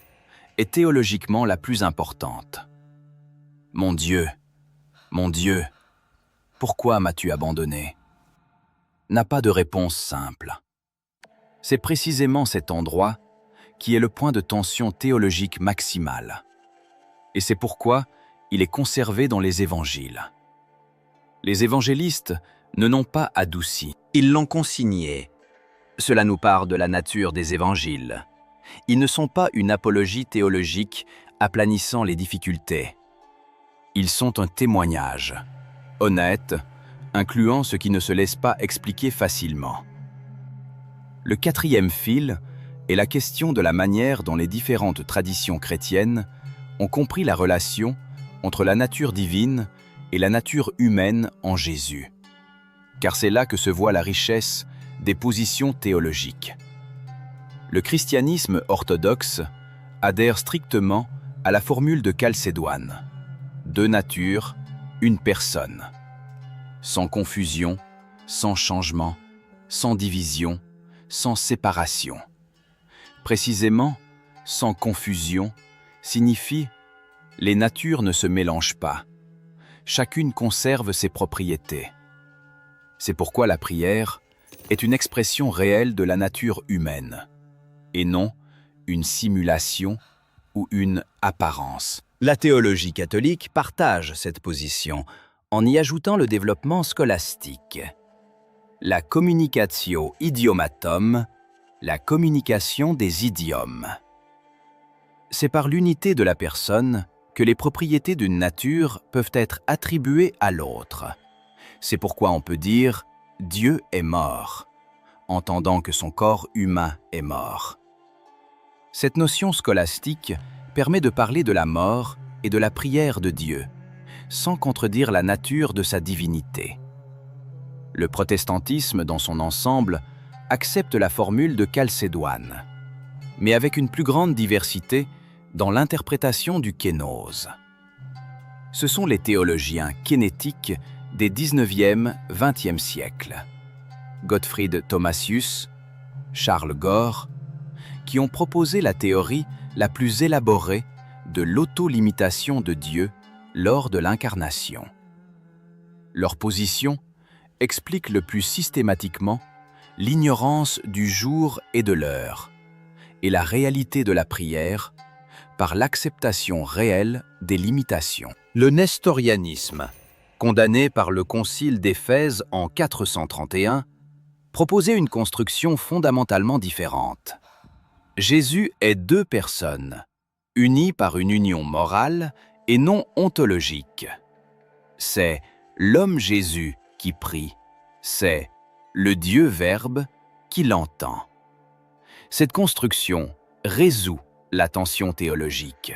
est théologiquement la plus importante. Mon Dieu, pourquoi m'as-tu abandonné ? N'a pas de réponse simple. C'est précisément cet endroit qui est le point de tension théologique maximale. Et c'est pourquoi il est conservé dans les évangiles. Les évangélistes ne l'ont pas adouci, ils l'ont consigné. Cela nous part de la nature des évangiles. Ils ne sont pas une apologie théologique aplanissant les difficultés. Ils sont un témoignage, honnête, incluant ce qui ne se laisse pas expliquer facilement. Le quatrième fil est la question de la manière dont les différentes traditions chrétiennes ont compris la relation entre la nature divine et la nature humaine en Jésus. Car c'est là que se voit la richesse des positions théologiques. Le christianisme orthodoxe adhère strictement à la formule de Chalcédoine. Deux natures, une personne. Sans confusion, sans changement, sans division, sans séparation. Précisément, sans confusion signifie les natures ne se mélangent pas. Chacune conserve ses propriétés. C'est pourquoi la prière est une expression réelle de la nature humaine, et non une simulation ou une apparence. La théologie catholique partage cette position en y ajoutant le développement scolastique. La communicatio idiomatum, la communication des idiomes. C'est par l'unité de la personne que les propriétés d'une nature peuvent être attribuées à l'autre. C'est pourquoi on peut dire « Dieu est mort », entendant que son corps humain est mort. Cette notion scolastique permet de parler de la mort et de la prière de Dieu, sans contredire la nature de sa divinité. Le protestantisme, dans son ensemble, accepte la formule de Chalcédoine, mais avec une plus grande diversité dans l'interprétation du kénose. Ce sont les théologiens kénétiques des 19e, 20e siècles, Gottfried Thomasius, Charles Gore, qui ont proposé la théorie la plus élaborée de l'auto-limitation de Dieu lors de l'incarnation. Leur position explique le plus systématiquement l'ignorance du jour et de l'heure et la réalité de la prière par l'acceptation réelle des limitations. Le nestorianisme, condamné par le Concile d'Éphèse en 431, proposait une construction fondamentalement différente. Jésus est deux personnes, unies par une union morale et non ontologique. C'est l'homme Jésus qui prie, c'est le Dieu Verbe qui l'entend. Cette construction résout la tension théologique,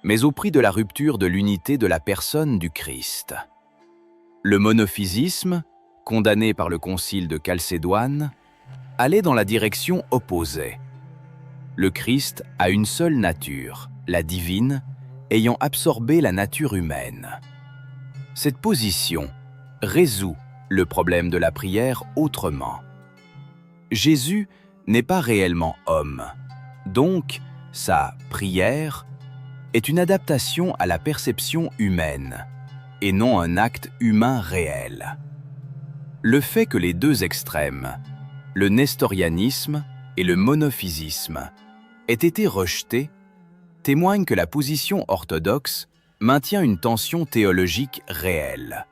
mais au prix de la rupture de l'unité de la personne du Christ. Le monophysisme, condamné par le Concile de Chalcédoine, allait dans la direction opposée. Le Christ a une seule nature, la divine, ayant absorbé la nature humaine. Cette position résout le problème de la prière autrement. Jésus n'est pas réellement homme, donc sa prière est une adaptation à la perception humaine et non un acte humain réel. Le fait que les deux extrêmes, le nestorianisme et le monophysisme, aient été rejetés témoigne que la position orthodoxe maintient une tension théologique réelle,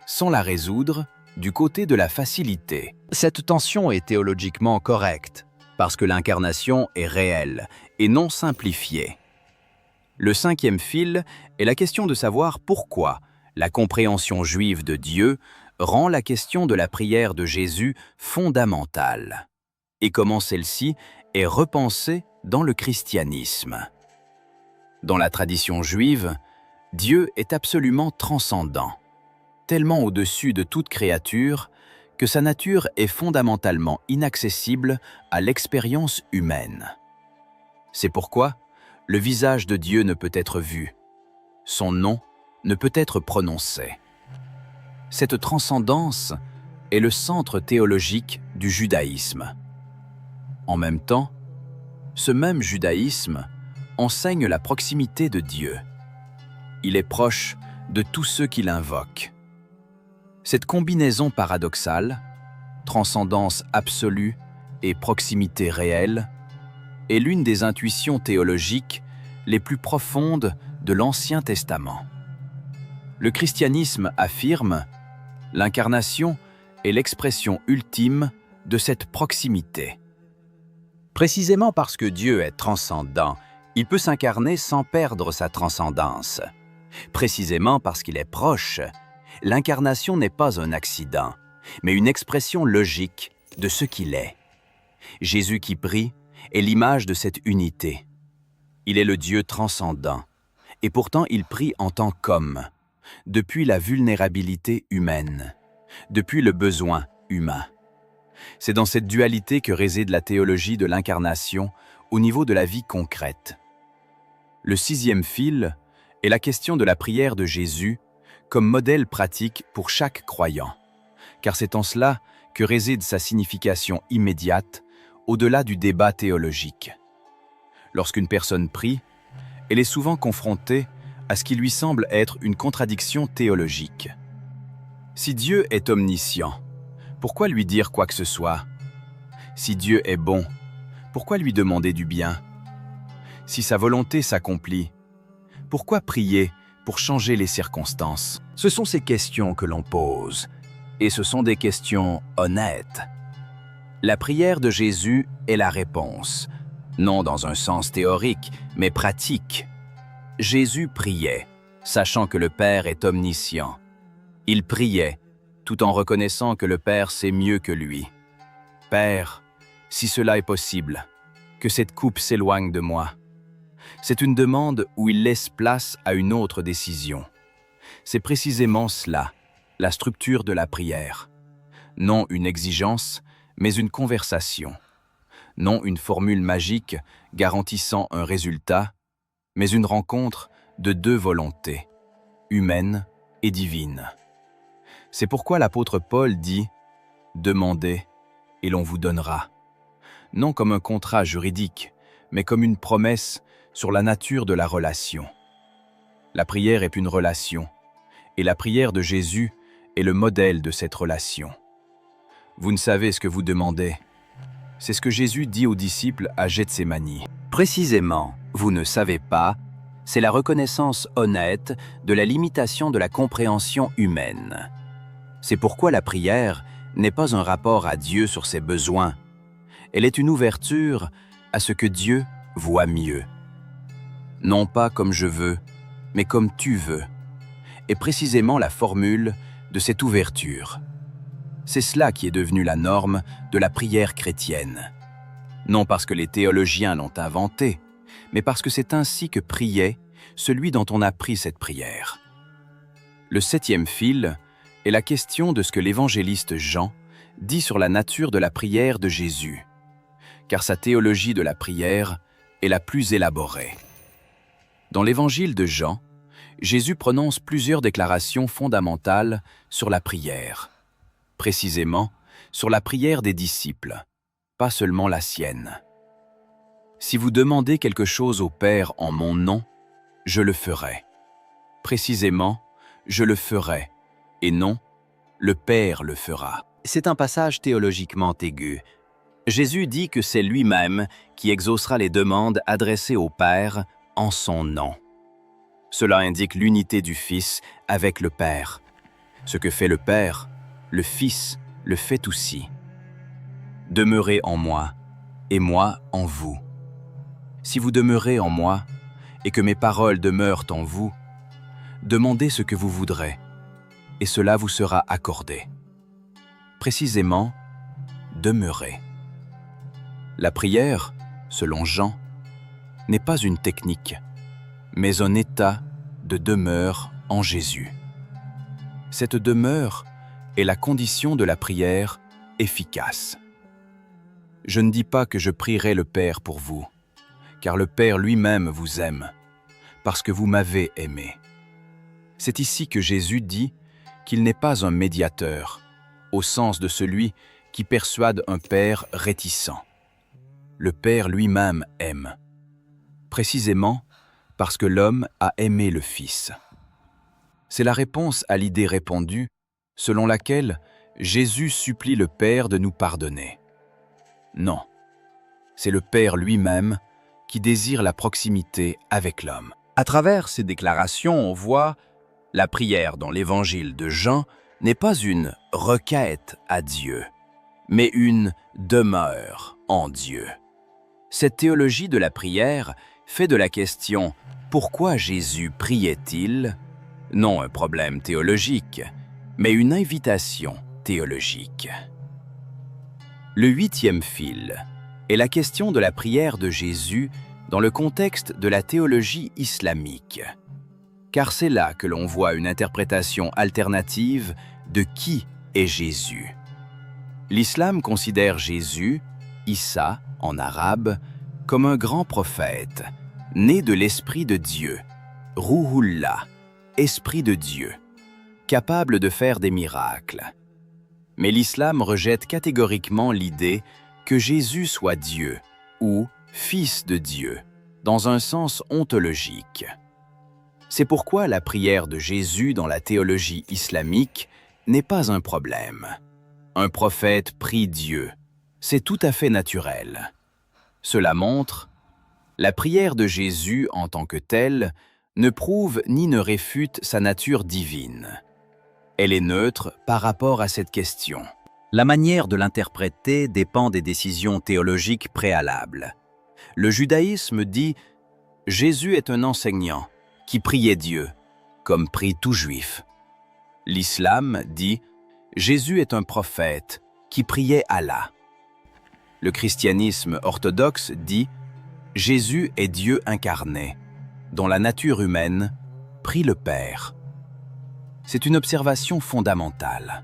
sans la résoudre du côté de la facilité. Cette tension est théologiquement correcte, parce que l'incarnation est réelle et non simplifiée. Le cinquième fil est la question de savoir pourquoi la compréhension juive de Dieu rend la question de la prière de Jésus fondamentale, et comment celle-ci est repensée dans le christianisme. Dans la tradition juive, Dieu est absolument transcendant, tellement au-dessus de toute créature que sa nature est fondamentalement inaccessible à l'expérience humaine. C'est pourquoi le visage de Dieu ne peut être vu, son nom ne peut être prononcé. Cette transcendance est le centre théologique du judaïsme. En même temps, ce même judaïsme enseigne la proximité de Dieu. Il est proche de tous ceux qui l'invoquent. Cette combinaison paradoxale, transcendance absolue et proximité réelle, est l'une des intuitions théologiques les plus profondes de l'Ancien Testament. Le christianisme affirme « l'incarnation est l'expression ultime de cette proximité ». Précisément parce que Dieu est transcendant, il peut s'incarner sans perdre sa transcendance. Précisément parce qu'il est proche, l'incarnation n'est pas un accident, mais une expression logique de ce qu'il est. Jésus qui prie est l'image de cette unité. Il est le Dieu transcendant, et pourtant il prie en tant qu'homme, depuis la vulnérabilité humaine, depuis le besoin humain. C'est dans cette dualité que réside la théologie de l'incarnation au niveau de la vie concrète. Le 6e fil est la question de la prière de Jésus comme modèle pratique pour chaque croyant, car c'est en cela que réside sa signification immédiate au-delà du débat théologique. Lorsqu'une personne prie, elle est souvent confrontée à ce qui lui semble être une contradiction théologique. Si Dieu est omniscient, pourquoi lui dire quoi que ce soit? Si Dieu est bon, pourquoi lui demander du bien? Si sa volonté s'accomplit, pourquoi prier pour changer les circonstances? Ce sont ces questions que l'on pose, et ce sont des questions honnêtes. La prière de Jésus est la réponse, non dans un sens théorique, mais pratique. Jésus priait, sachant que le Père est omniscient. Il priait, tout en reconnaissant que le Père sait mieux que lui. « Père, si cela est possible, que cette coupe s'éloigne de moi. » C'est une demande où il laisse place à une autre décision. C'est précisément cela, la structure de la prière. Non une exigence, mais une conversation. Non une formule magique garantissant un résultat, mais une rencontre de deux volontés, humaine et divine. C'est pourquoi l'apôtre Paul dit « Demandez, et l'on vous donnera », non comme un contrat juridique, mais comme une promesse sur la nature de la relation. La prière est une relation, et la prière de Jésus est le modèle de cette relation. Vous ne savez ce que vous demandez. C'est ce que Jésus dit aux disciples à Gethsémani. Précisément, vous ne savez pas, c'est la reconnaissance honnête de la limitation de la compréhension humaine. C'est pourquoi la prière n'est pas un rapport à Dieu sur ses besoins. Elle est une ouverture à ce que Dieu voit mieux. Non pas comme je veux, mais comme tu veux, est précisément la formule de cette ouverture. C'est cela qui est devenu la norme de la prière chrétienne. Non parce que les théologiens l'ont inventé, mais parce que c'est ainsi que priait celui dont on a pris cette prière. Le 7e fil est la question de ce que l'évangéliste Jean dit sur la nature de la prière de Jésus, car sa théologie de la prière est la plus élaborée. Dans l'évangile de Jean, Jésus prononce plusieurs déclarations fondamentales sur la prière, précisément sur la prière des disciples, pas seulement la sienne. « Si vous demandez quelque chose au Père en mon nom, je le ferai. » Précisément, je le ferai, et non, le Père le fera. C'est un passage théologiquement aigu. Jésus dit que c'est lui-même qui exaucera les demandes adressées au Père en son nom. Cela indique l'unité du Fils avec le Père. Ce que fait le Père, le Fils le fait aussi. Demeurez en moi, et moi en vous. Si vous demeurez en moi, et que mes paroles demeurent en vous, demandez ce que vous voudrez, et cela vous sera accordé. Précisément, demeurez. La prière, selon Jean, n'est pas une technique, mais un état de demeure en Jésus. Cette demeure est la condition de la prière efficace. Je ne dis pas que je prierai le Père pour vous, car le Père lui-même vous aime, parce que vous m'avez aimé. C'est ici que Jésus dit qu'il n'est pas un médiateur, au sens de celui qui persuade un Père réticent. Le Père lui-même aime, précisément parce que l'homme a aimé le Fils. C'est la réponse à l'idée répandue selon laquelle Jésus supplie le Père de nous pardonner. Non, c'est le Père lui-même qui désire la proximité avec l'homme. À travers ces déclarations, on voit la prière dans l'évangile de Jean n'est pas une requête à Dieu, mais une demeure en Dieu. Cette théologie de la prière fait de la question « Pourquoi Jésus priait-il ?» non un problème théologique, mais une invitation théologique. Le 8e fil est la question de la prière de Jésus dans le contexte de la théologie islamique, car c'est là que l'on voit une interprétation alternative de qui est Jésus. L'islam considère Jésus, Issa en arabe, comme un grand prophète, né de l'Esprit de Dieu, Ruhullah, Esprit de Dieu, capable de faire des miracles. Mais l'islam rejette catégoriquement l'idée que Jésus soit Dieu ou Fils de Dieu, dans un sens ontologique. C'est pourquoi la prière de Jésus dans la théologie islamique n'est pas un problème. Un prophète prie Dieu, c'est tout à fait naturel. Cela montre, la prière de Jésus en tant que telle ne prouve ni ne réfute sa nature divine. Elle est neutre par rapport à cette question. La manière de l'interpréter dépend des décisions théologiques préalables. Le judaïsme dit « Jésus est un enseignant qui priait Dieu, comme prie tout juif. » L'islam dit « Jésus est un prophète qui priait Allah. » Le christianisme orthodoxe dit « Jésus est Dieu incarné, dont la nature humaine prie le Père. » C'est une observation fondamentale.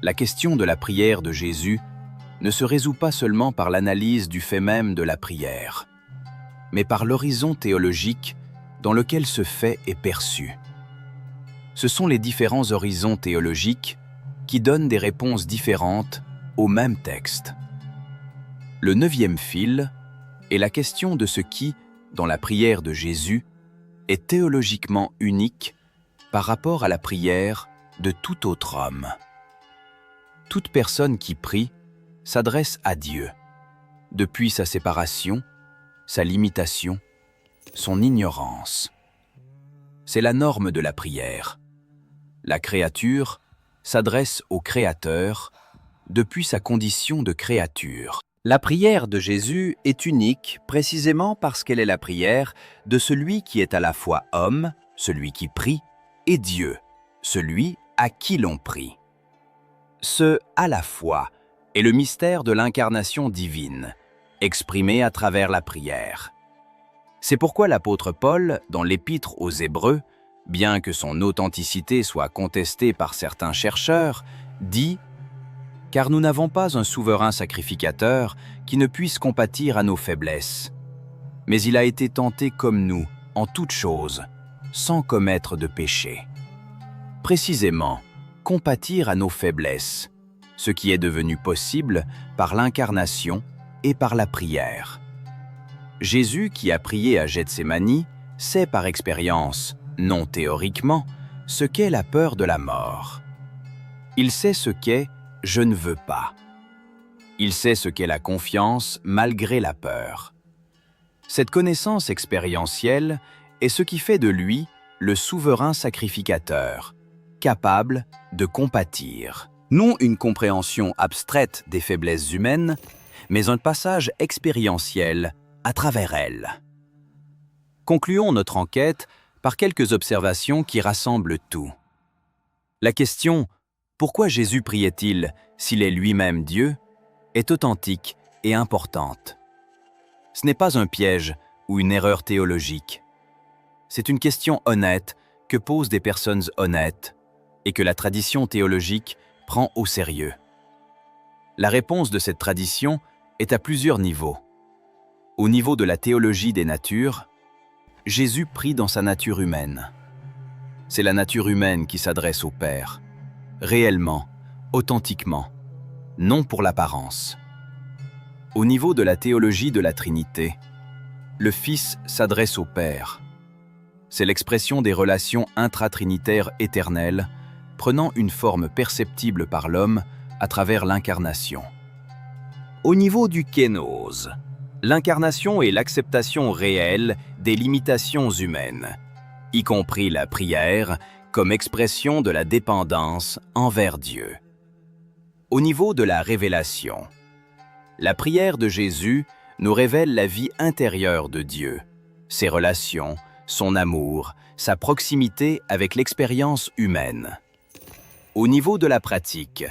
La question de la prière de Jésus ne se résout pas seulement par l'analyse du fait même de la prière, mais par l'horizon théologique dans lequel ce fait est perçu. Ce sont les différents horizons théologiques qui donnent des réponses différentes au même texte. Le 9e fil est la question de ce qui, dans la prière de Jésus, est théologiquement unique par rapport à la prière de tout autre homme. Toute personne qui prie s'adresse à Dieu, depuis sa séparation, sa limitation, son ignorance. C'est la norme de la prière. La créature s'adresse au Créateur depuis sa condition de créature. La prière de Jésus est unique précisément parce qu'elle est la prière de celui qui est à la fois homme, celui qui prie, et Dieu, celui à qui l'on prie. Ce « à la fois » est le mystère de l'incarnation divine, exprimé à travers la prière. C'est pourquoi l'apôtre Paul, dans l'Épître aux Hébreux, bien que son authenticité soit contestée par certains chercheurs, dit « Car nous n'avons pas un souverain sacrificateur qui ne puisse compatir à nos faiblesses. Mais il a été tenté comme nous, en toutes choses, sans commettre de péché. » Précisément, compatir à nos faiblesses, ce qui est devenu possible par l'incarnation et par la prière. Jésus, qui a prié à Gethsémani, sait par expérience, non théoriquement, ce qu'est la peur de la mort. Il sait ce qu'est « je ne veux pas ». Il sait ce qu'est la confiance malgré la peur. Cette connaissance expérientielle est ce qui fait de lui le souverain sacrificateur, capable de compatir. Non une compréhension abstraite des faiblesses humaines, mais un passage expérientiel à travers elles. Concluons notre enquête par quelques observations qui rassemblent tout. La question « Pourquoi Jésus priait-il s'il est lui-même Dieu ?» est authentique et importante. Ce n'est pas un piège ou une erreur théologique. C'est une question honnête que posent des personnes honnêtes et que la tradition théologique prend au sérieux. La réponse de cette tradition est à plusieurs niveaux. Au niveau de la théologie des natures, Jésus prie dans sa nature humaine. C'est la nature humaine qui s'adresse au Père, réellement, authentiquement, non pour l'apparence. Au niveau de la théologie de la Trinité, le Fils s'adresse au Père. C'est l'expression des relations intratrinitaires éternelles, prenant une forme perceptible par l'homme à travers l'incarnation. Au niveau du kénose, l'incarnation est l'acceptation réelle des limitations humaines, y compris la prière comme expression de la dépendance envers Dieu. Au niveau de la révélation, la prière de Jésus nous révèle la vie intérieure de Dieu, ses relations, son amour, sa proximité avec l'expérience humaine. Au niveau de la pratique,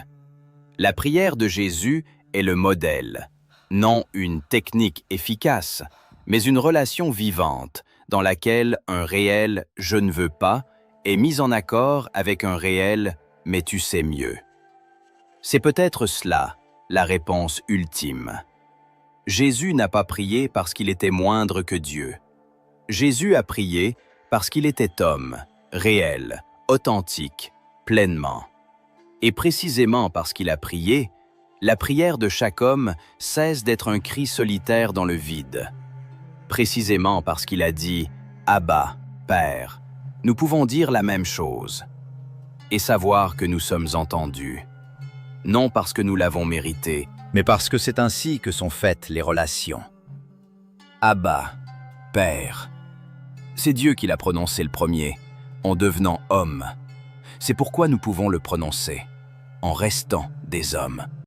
la prière de Jésus est le modèle, non une technique efficace, mais une relation vivante dans laquelle un réel « je ne veux pas » est mis en accord avec un réel « mais tu sais mieux ». C'est peut-être cela, la réponse ultime. Jésus n'a pas prié parce qu'il était moindre que Dieu. Jésus a prié parce qu'il était homme, réel, authentique, pleinement. Et précisément parce qu'il a prié, la prière de chaque homme cesse d'être un cri solitaire dans le vide. Précisément parce qu'il a dit « Abba, Père », nous pouvons dire la même chose et savoir que nous sommes entendus. Non parce que nous l'avons mérité, mais parce que c'est ainsi que sont faites les relations. Abba, Père. C'est Dieu qui l'a prononcé le premier, en devenant homme. C'est pourquoi nous pouvons le prononcer, en restant des hommes.